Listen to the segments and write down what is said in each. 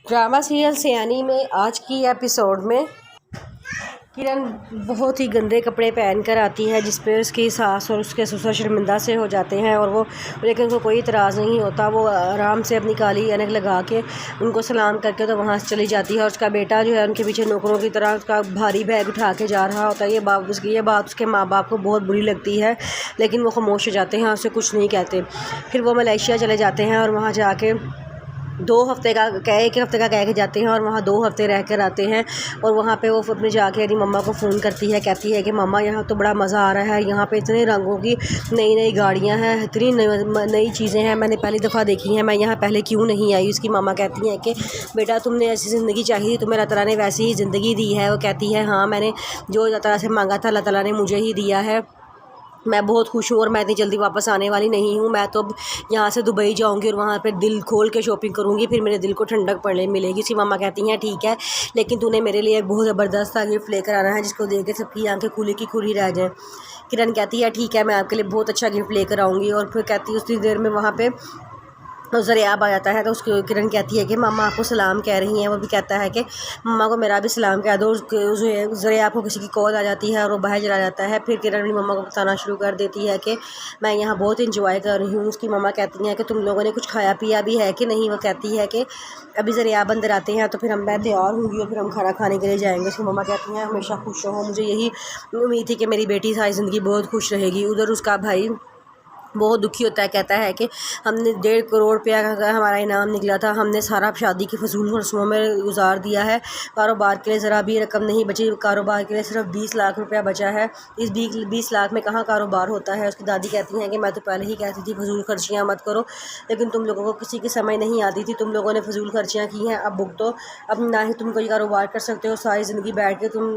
Drama serial सयानी में आज की एपिसोड में किरण बहुत ही गंदे कपड़े पहन कर आती है, जिस पे उसकी सास और उसके ससुर शर्मिंदा से हो जाते हैं और वो लेकिन उनको कोई इतराज़ नहीं होता। वो आराम से अपनी काली ऐनक लगा के उनको सलाम करके तो वहाँ से चली जाती है। और उसका बेटा जो है उनके पीछे नौकरों की तरह उसका भारी बैग उठा के जा रहा होता है। ये बात उसके माँ बाप को बहुत बुरी लगती है, लेकिन वो खामोश हो जाते हैं, उससे कुछ नहीं कहते। फिर वो मलेशिया चले जाते हैं और वहाँ जाके एक हफ़्ते का कह के जाते हैं और वहाँ 2 हफ़्ते रह कर आते हैं। और वहाँ पे वो अपने जाके अपनी मम्मा को फ़ोन करती है, कहती है कि मम्मा यहाँ तो बड़ा मज़ा आ रहा है, यहाँ पे इतने रंगों की नई नई गाड़ियाँ हैं, इतनी नई चीज़ें हैं, मैंने पहली दफ़ा देखी हैं, मैं यहाँ पहले क्यों नहीं आई। उसकी मम्मा कहती हैं कि बेटा तुमने ऐसी ज़िंदगी चाहिए, तुम्हें अल्लाह ताला ने वैसी ही ज़िंदगी दी है। वो कहती है हाँ, मैंने जो अल्लाह ताला से मांगा था अल्लाह ताला ने मुझे ही दिया है, मैं बहुत खुश हूँ और मैं इतनी जल्दी वापस आने वाली नहीं हूँ। मैं तो अब यहाँ से दुबई जाऊँगी और वहाँ पर दिल खोल के शॉपिंग करूँगी, फिर मेरे दिल को ठंडक पड़ने मिलेगी। उसकी मम्मा कहती हैं ठीक है, लेकिन तूने मेरे लिए एक बहुत ज़बरदस्त सा गिफ्ट लेकर आना है, जिसको देख के सबकी आंखें खुली की खुली रह जाएँ। किरण कहती है ठीक है, मैं आपके लिए बहुत अच्छा गिफ्ट लेकर आऊँगी। और फिर कहती है उतनी देर में वहाँ पर तो ज़रियाब आ जाता है, तो उसकी किरण कहती है कि मम्मा आपको सलाम कह रही हैं। वो भी कहता है कि मम्मा को मेरा भी सलाम कह दो। ज़रियाब को किसी की कॉल आ जाती है और वो बाहर चला जाता है। फिर किरण अपनी मम्मा को बताना शुरू कर देती है कि मैं यहाँ बहुत इंजॉय कर रही हूँ। उसकी मम्मा कहती हैं कि तुम लोगों ने कुछ खाया पिया भी है कि नहीं। वो कहती है कि अभी ज़रियाब अंदर आते हैं तो फिर मैं तैयार होंगी और फिर हम खाना खाने के लिए जाएंगे। उसकी मम्मा कहती हैं हमेशा खुश रहो, मुझे यही उम्मीद थी कि मेरी बेटी सारी ज़िंदगी बहुत खुश रहेगी। उधर उसका भाई बहुत दुखी होता है, कहता है कि हमने 1.5 करोड़ रुपया का हमारा इनाम निकला था, हमने सारा शादी की फजूल रस्मों में गुजार दिया है, कारोबार के लिए ज़रा भी रकम नहीं बची, कारोबार के लिए सिर्फ 20 लाख रुपया बचा है। इस 20 लाख में कहाँ कारोबार होता है। उसकी दादी कहती हैं कि मैं तो पहले ही कहती थी फजूल खर्चियाँ मत करो, लेकिन तुम लोगों को किसी की समझ नहीं आती थी, तुम लोगों ने फजूल खर्चियाँ की हैं। अब भुगतो, अब ना ही तुम कोई कारोबार कर सकते हो, सारी ज़िंदगी बैठ के तुम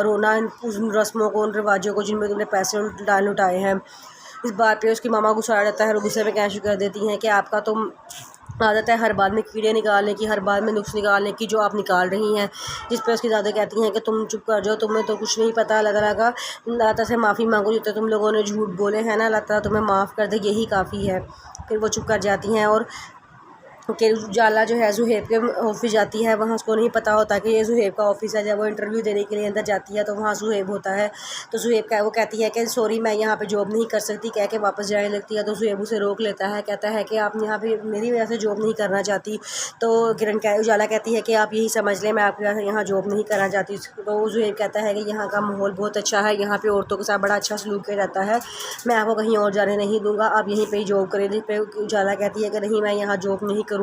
रोना उन रस्मों को, उन रिवाजों को जिनमें तुमने पैसे लुटाए हैं। इस बात पे उसकी मामा गुस्सा आ जाता है और गुस्से में कहना शुरू कर देती हैं कि आपका तो आदत है हर बात में कीड़े निकालने की, हर बात में नुक्स निकालने की, जो आप निकाल रही हैं। जिस पे उसकी दादा कहती हैं कि तुम चुप कर जाओ, तुम्हें तो कुछ नहीं पता। अल्लाह ताला से माफ़ी मांगो, जो तो तुम लोगों ने झूठ बोले हैं ना, अल्लाह ताला तुम्हें माफ़ कर दे, यही काफ़ी है। फिर वो चुप कर जाती हैं और कि उजाला जो है ज़ुहैब के ऑफिस जाती है। वहाँ उसको नहीं पता होता कि ये ज़ुहैब का ऑफिस है। जब वो इंटरव्यू देने के लिए अंदर जाती है तो वहाँ ज़ुहैब होता है। तो ज़ुहैब वो कहती है कि सॉरी मैं यहाँ पे जॉब नहीं कर सकती, कह के वापस जाने लगती है। तो ज़ुहैब उसे रोक लेता है, कहता है कि आप यहाँ पे मेरी वजह से जॉब नहीं करना चाहती। तो उजाला कहती है कि आप यही समझ लें, मैं आपके यहाँ जॉब नहीं करना चाहती। तो ज़ुहैब कहता है कि यहाँ का माहौल बहुत अच्छा है, यहाँ पर औरतों के साथ बड़ा अच्छा सलूक किया जाता है, मैं आपको कहीं और जाने नहीं दूँगा, आप यहीं पर ही जॉब करें। जिस पर उजाला कहती है कि नहीं, मैं यहाँ जॉब नहीं करूँगी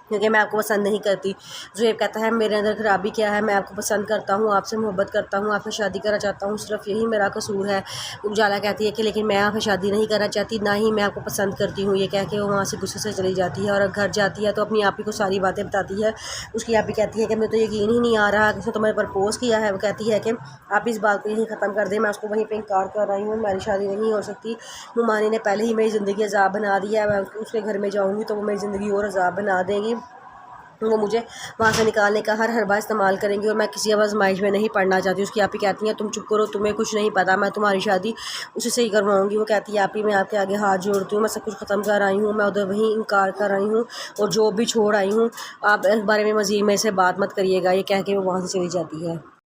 क्योंकि मैं आपको पसंद नहीं करती। ज़ुहैब कहता है मेरे अंदर खराबी क्या है, मैं आपको पसंद करता हूँ, आपसे मोहब्बत करता हूँ, आपसे शादी करना चाहता हूँ, सिर्फ यही मेरा कसूर है। उजाला कहती है कि लेकिन मैं आपसे शादी नहीं करना चाहती, ना ही मैं आपको पसंद करती हूँ। ये कह के वो वहाँ से गुस्से से चली जाती है और घर जाती है तो अपनी आप ही को सारी बातें बताती है। उसकी आप ही कहती है कि मुझे तो यकीन ही नहीं आ रहा कि उसने तुम्हें प्रपोज़ किया है। वो कहती है कि आप इस बात को यहीं ख़त्म कर दें, मैं उसको वहीं पर इनकार कर रही हूँ, मेरी शादी नहीं हो सकती। मुमानी ने पहले ही मेरी ज़िंदगी अज़ाब बना दिया है, मैं उसके घर में जाऊँगी तो वो मेरी ज़िंदगी और अज़ाब बना देंगी। वो मुझे वहाँ से निकालने का हर बार इस्तेमाल करेंगी और मैं किसी आजमाइश में नहीं पढ़ना चाहती। उसकी आप ही कहती हैं तुम चुप करो, तुम्हें कुछ नहीं पता, मैं तुम्हारी शादी उसी से ही करवाऊँगी। वो कहती है आप ही मैं आपके आगे हाथ जोड़ती हूँ, मैं सब कुछ ख़त्म कर आई हूँ, मैं उधर वहीं इनकार कर आई हूँ और जॉब भी छोड़ आई हूँ, आप इस बारे में मज़ीद मेरे से बात मत करिएगा। ये कह के वो वहाँ से चली जाती है।